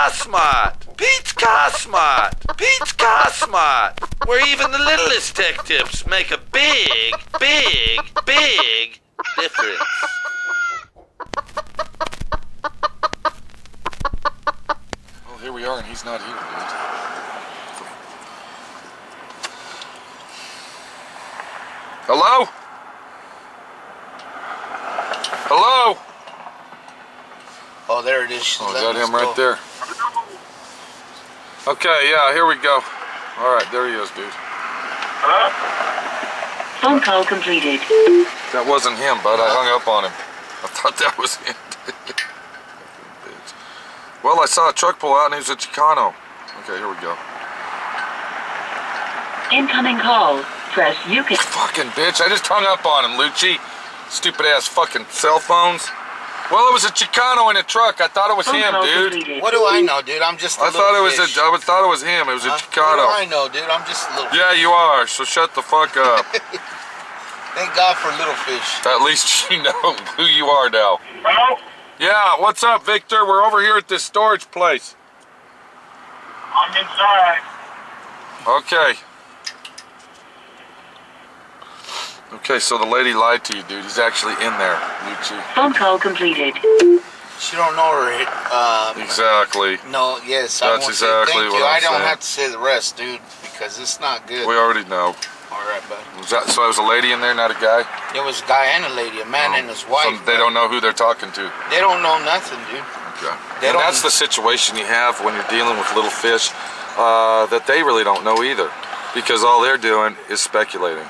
Car Smart. Pete's Car Smart. Pete's Car Smart. Where even the littlest tech tips make a big, big, big difference. Well, here we are, and he's not here, dude. Hello? Hello? Oh, there it is. Oh, got him right there. Okay, yeah, here we go. All right, there he is, dude. Hello? Phone call completed. That wasn't him, bud. I hung up on him. I thought that was him. Well, I saw a truck pull out, and he was a Chicano. Okay, here we go. Incoming call. Press you can. Fucking bitch, I just hung up on him, Lucci. Stupid ass fucking cell phones. Well, it was a Chicano in a truck. I thought it was him, dude. Completed. What do I know, dude? I'm just a I little thought it was fish. I thought it was him. It was a What Chicano. do I know, dude? I'm just a little Yeah, you are. So shut the fuck up. Thank God for little fish. At least you know who you are now. Hello? Yeah, what's up, Victor? We're over here at this storage place. I'm inside. Okay. Okay, so the lady lied to you, dude. He's actually in there, Lucci. Phone call completed. She don't know her. Exactly. No, yes. I That's won't say exactly thank what you. I'm I don't saying. have to say the rest, dude, because it's not good. We already know. All right, bud. So it was a lady in there, not a guy? There was a guy and a lady, a man and his wife. So they don't know who they're talking to. They don't know nothing, dude. Okay. They And don't- that's the situation you have when you're dealing with little fish that they really don't know either, because all they're doing is speculating.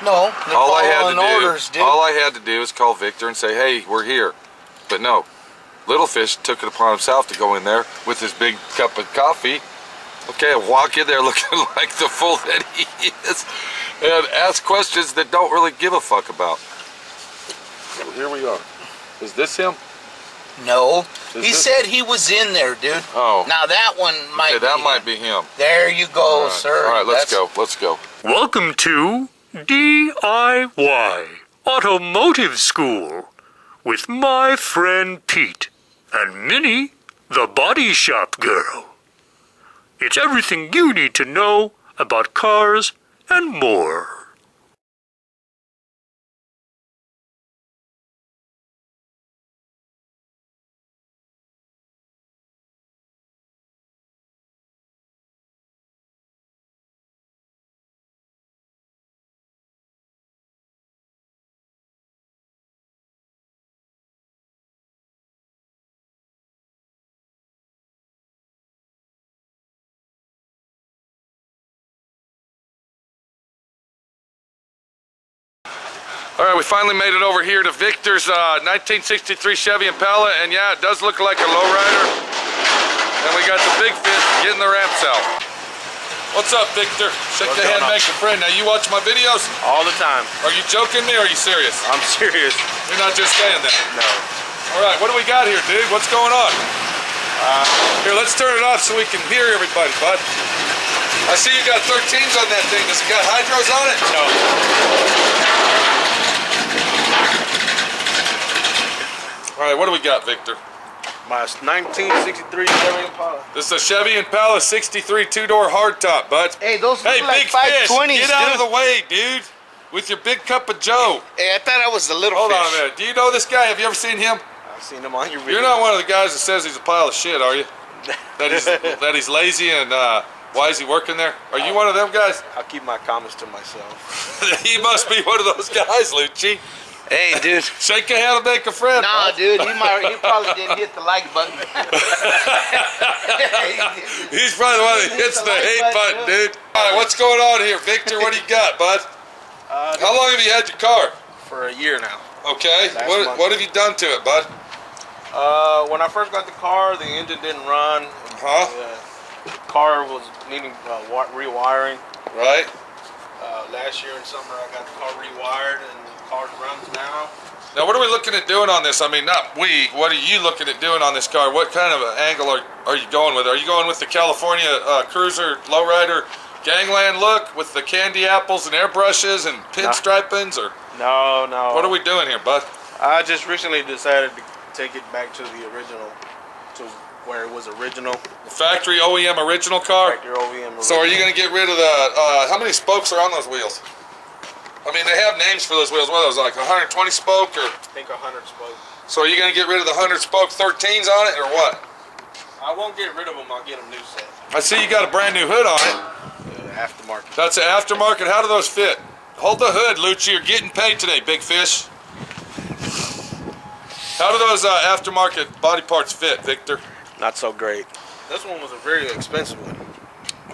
No, they're All I had following to do, orders, dude. all I had to do is call Victor and say, "Hey, we're here." But no, little fish took it upon himself to go in there with his big cup of coffee. Okay, walk in there looking like the fool that he is, and ask questions that don't really give a fuck about. So here we are. Is this him? No. Is He this- said he was in there, dude. Oh. Now that one might Okay, that be might him. be him. There you go, All right. sir. All right, let's That's- go. Let's go. Welcome to D.I.Y. Automotive School with my friend Pete and Minnie, the body shop girl. It's everything you need to know about cars and more. All right, we finally made it over here to Victor's 1963 Chevy Impala, and yeah, it does look like a lowrider. And we got the big fish getting the ramps out. What's up, Victor? Shake the hand, make a friend. Now, you watch my videos? All the time. Are you joking me or are you serious? I'm serious. You're not just saying that. No. All right, what do we got here, dude? What's going on? Here, let's turn it off so we can hear everybody, bud. I see you got 13s on that thing. Does it got hydros on it? No. All right, what do we got, Victor? My 1963 Chevy Impala. This is a Chevy Impala 63 two-door hardtop, bud. Hey, those Hey, look like big fish, 520s, get out dude. of the way, dude. With your big cup of Joe. Hey, I thought I was the little Hold fish. on a minute. Do you know this guy? Have you ever seen him? I've seen them on your video. You're not one of the guys that says he's a pile of shit, are you? That he's lazy and why is he working there? Are you one of them guys? I'll keep my comments to myself. He must be one of those guys, Lucci. Hey, dude. Shake a hand and make a friend. Nah, dude, he probably didn't hit the like button. He's probably the one that hits the hate button, dude. All right, what's going on here, Victor? What do you got, bud? How long have you had your car? For a year now. Okay. Last What month. have you done to it, bud? When I first got the car, the engine didn't run. Huh? The car was needing rewiring. Right. Last year in summer, I got the car rewired, and the car runs now. Now, what are we looking at doing on this? I mean, not we. What are you looking at doing on this car? What kind of an angle are you going with? Are you going with the California Cruiser lowrider gangland look with the candy apples and airbrushes and pinstripings, or No. what are we doing here, bud? I just recently decided to take it back to the original, to where it was original. Factory OEM original car. Your OEM. So are you going to get rid of the, how many spokes are on those wheels? I mean, they have names for those wheels. What are those, like 120 spoke or? I think 100 spoke. So are you going to get rid of the 100 spoke 13s on it or what? I won't get rid of them. I'll get them new set. I see you got a brand new hood on it. Aftermarket. That's an aftermarket. How do those fit? Hold the hood, Lucci. You're getting paid today, big fish. How do those aftermarket body parts fit, Victor? Not so great. This one was a very expensive one.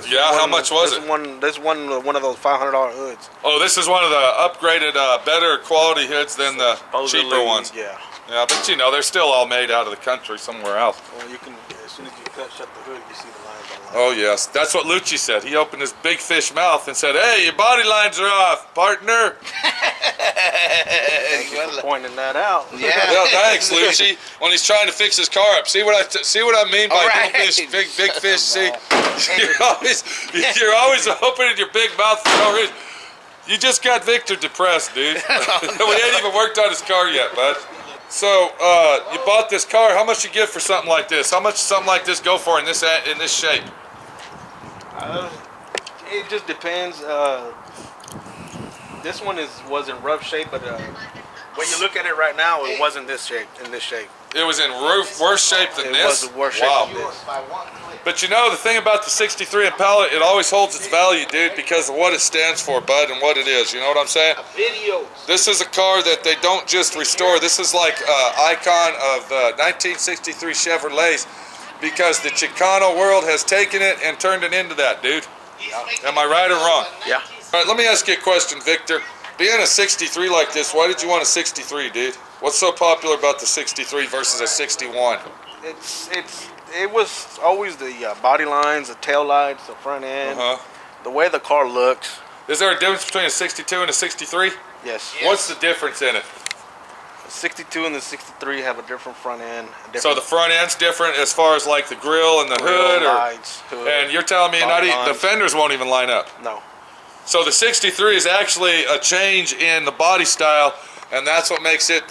Yeah, how much was it? This one of those $500 hoods. Oh, this is one of the upgraded, better quality hoods than the Supposedly, cheaper ones. Yeah. Yeah, but you know, they're still all made out of the country somewhere else. Well, you can, as soon as you shut the hood, you see the lines on line. Oh, yes. That's what Lucci said. He opened his big fish mouth and said, hey, your body lines are off, partner. Thank you for pointing that out. Yeah. Well, thanks, Lucci. When he's trying to fix his car up. See what I mean by All little right. fish, big fish, see? You're always opening your big mouth for no reason. You just got Victor depressed, dude. We ain't even worked on his car yet, bud. So, you bought this car. How much you give for something like this? How much does something like this go for in this shape? It just depends. This one was in rough shape, but when you look at it right now, it wasn't this shape. In this shape, It was in worse shape than it this? was worse shape Wow. than this. But you know, the thing about the 63 Impala, it always holds its value, dude, because of what it stands for, bud, and what it is. You know what I'm saying? Videos. This is a car that they don't just restore. This is like an icon of 1963 Chevrolets, because the Chicano world has taken it and turned it into that, dude. Am I right or wrong? Yeah. All right, let me ask you a question, Victor. Being a 63 like this, why did you want a 63, dude? What's so popular about the 63 versus a 61? It was always the body lines, the tail lights, the front end, the way the car looks. Is there a difference between a 62 and a 63? Yes. What's the difference in it? The 62 and the 63 have a different front end. So the front end's different as far as like the grill and the hood, lights, hood, and you're telling me body the lines. fenders won't even line up. No. So the 63 is actually a change in the body style, and that's what makes it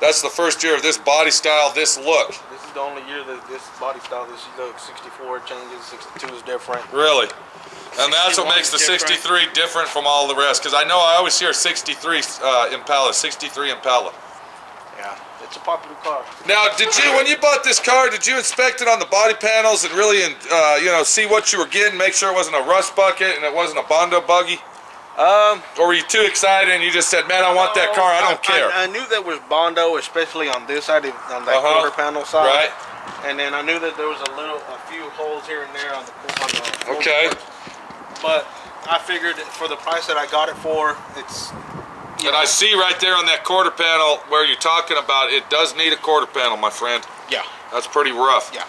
that's the first year of this body style, this look. This is the only year that this body style, this look, 64 changes, 62 is different. Really? And that's what 61 makes the is different. 63 different from all the rest. Because I know I always hear 63 Impala, 63 Impala. Yeah, it's a popular car. Now, when you bought this car, did you inspect it on the body panels and really, see what you were getting, make sure it wasn't a rust bucket and it wasn't a Bondo buggy? Or were you too excited and you just said, man, I want that car, I don't care? I knew there was Bondo, especially on this side, on that quarter panel side. Right. And then I knew that there was a few holes here and there on the Okay. But I figured for the price that I got it for, it's. And I see right there on that quarter panel where you're talking about, it does need a quarter panel, my friend. Yeah. That's pretty rough. Yeah.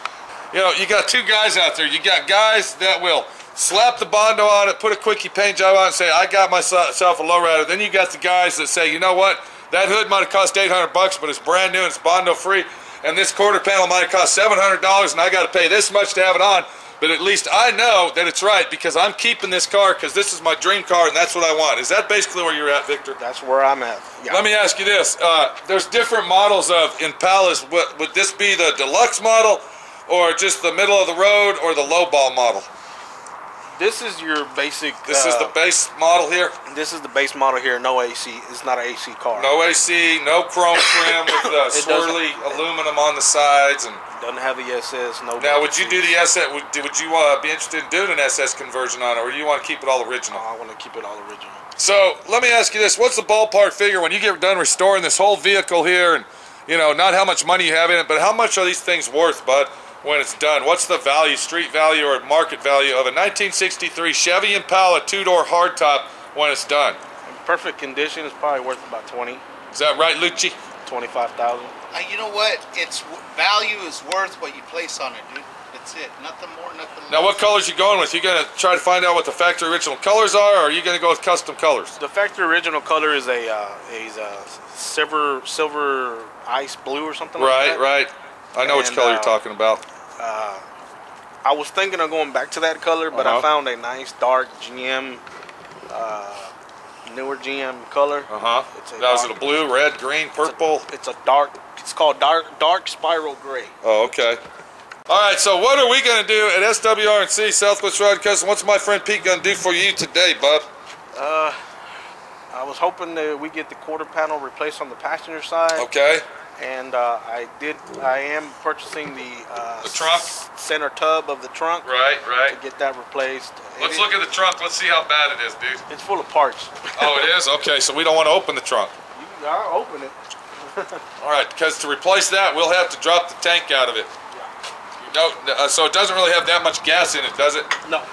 You know, you got two guys out there. You got guys that will slap the Bondo on it, put a quickie paint job on it, and say, I got myself a lowrider. Then you got the guys that say, you know what? That hood might have cost $800, but it's brand new and it's Bondo free. And this quarter panel might have cost $700, and I got to pay this much to have it on. But at least I know that it's right because I'm keeping this car because this is my dream car and that's what I want. Is that basically where you're at, Victor? That's where I'm at. Yeah. Let me ask you this. There's different models of Impalas. Would this be the deluxe model or just the middle of the road or the lowball model? This is your basic. This is the base model here? This is the base model here. No AC. It's not an AC car. No AC, no chrome trim with swirly aluminum on the sides. And Doesn't have the SS. No. now, would you do the SS? Would you be interested in doing an SS conversion on it, or do you want to keep it all original? I want to keep it all original. So let me ask you this: what's the ballpark figure when you get done restoring this whole vehicle here, and not how much money you have in it, but how much are these things worth, bud, when it's done? What's the value, street value or market value of a 1963 Chevy Impala two-door hardtop when it's done? In perfect condition, it's probably worth about 20. Is that right, Lucci? 25,000. You know what? Its value is worth what you place on it, dude. That's it. Nothing more, nothing less. Now, what colors you going with? You gonna try to find out what the factory original colors are, or are you gonna go with custom colors? The factory original color is a silver ice blue or something like that. Right. I know which And, color you're talking about. I was thinking of going back to that color, but I found a nice dark GM, newer GM color. It's a Now, is it dark- a blue, red, green, purple? It's a dark. It's called dark spiral gray. Oh, okay. All right, so what are we going to do at SWR&C, Southwest Rod Custom? What's my friend Pete going to do for you today, bub? I was hoping that we get the quarter panel replaced on the passenger side. Okay. And I am purchasing the trunk? center tub of the trunk. Right. To get that replaced. Let's look at the trunk. Let's see how bad it is, dude. It's full of parts. Oh, it is? Okay, so we don't want to open the trunk. I'll open it. All right, because to replace that, we'll have to drop the tank out of it. No, so it doesn't really have that much gas in it, does it? No.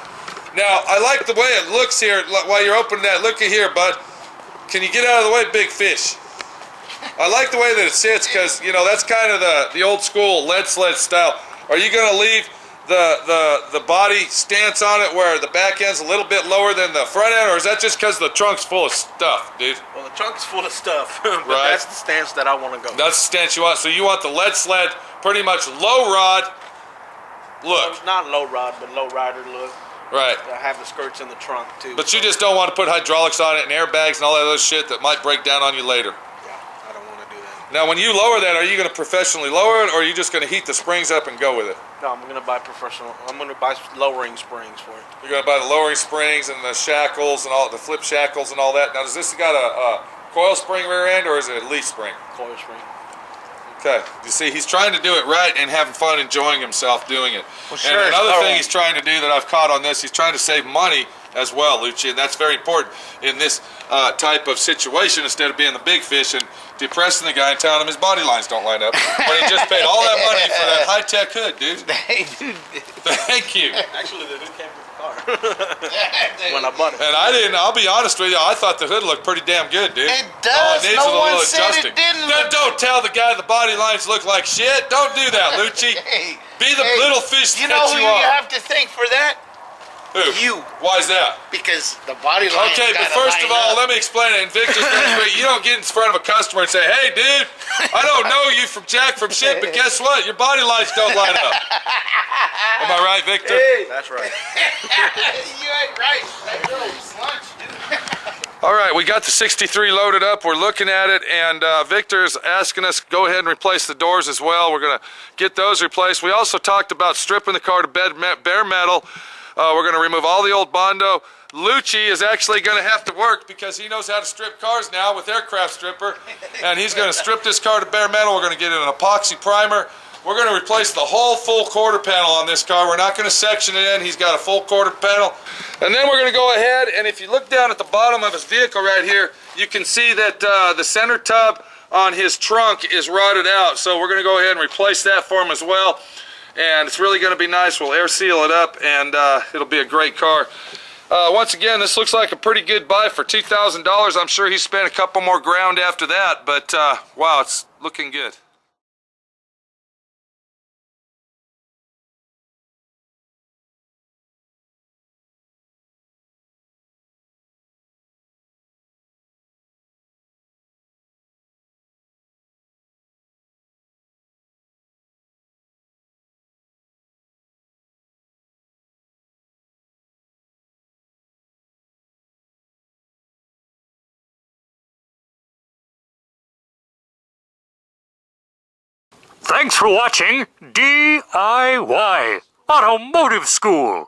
Now, I like the way it looks here while you're opening that. Look at here, bud. Can you get out of the way, big fish? I like the way that it sits because, you know, that's kind of the old school lead sled style. Are you going to leave the body stance on it where the back end's a little bit lower than the front end, or is that just because the trunk's full of stuff, dude? Well, the trunk's full of stuff, but right. That's the stance that I want to go. That's the stance you want. So you want the lead sled pretty much low rod look. Not low rod, but low rider look. Right. I have the skirts in the trunk, too. But you just don't want to put hydraulics on it and airbags and all that other shit that might break down on you later. Yeah, I don't want to do that. Now, when you lower that, are you going to professionally lower it, or are you just going to heat the springs up and go with it? No, I'm going to buy lowering springs for it. You're going to buy the lowering springs and the shackles and all the flip shackles and all that. Now, does this got a coil spring rear end, or is it a leaf spring? Coil spring. Okay. You see, he's trying to do it right and having fun enjoying himself doing it. Well, sure, and another thing he's trying to do that I've caught on this, he's trying to save money as well, Lucci, and that's very important in this type of situation instead of being the big fish and depressing the guy and telling him his body lines don't line up when he just paid all that money for that high-tech hood, dude. Thank you. Actually, the hood came with the car when I bought it. And I'll be honest with you, I thought the hood looked pretty damn good, dude. It does. All it needs No is a one little said adjusting. it didn't. Don't tell the guy the body lines look like shit. Don't do that, Lucci. Be the little fish You that know who you you are. have to thank for that? Who? You. Why is that? Because the body line. Okay, but first of all, let me explain it. And Victor's gonna agree. You don't get in front of a customer and say, "Hey, dude, I don't know you from Jack from shit, but guess what? Your body lines don't line up." Am I right, Victor? Hey, that's right. You ain't right. That girl's lunch, dude. All right, we got the 63 loaded up. We're looking at it, and Victor's asking us to go ahead and replace the doors as well. We're gonna get those replaced. We also talked about stripping the car to bare metal. We're going to remove all the old Bondo. Lucci is actually going to have to work because he knows how to strip cars now with aircraft stripper. And he's going to strip this car to bare metal. We're going to get an epoxy primer. We're going to replace the whole full quarter panel on this car. We're not going to section it in. He's got a full quarter panel. And then we're going to go ahead, and if you look down at the bottom of his vehicle right here, you can see that the center tub on his trunk is rotted out. So we're going to go ahead and replace that for him as well. And it's really going to be nice. We'll air seal it up, and it'll be a great car. Once again, this looks like a pretty good buy for $2,000. I'm sure he spent a couple more grand after that, but wow, it's looking good. Thanks for watching D.I.Y. Automotive School.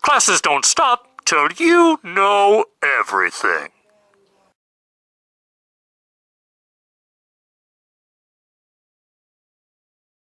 Classes don't stop till you know everything.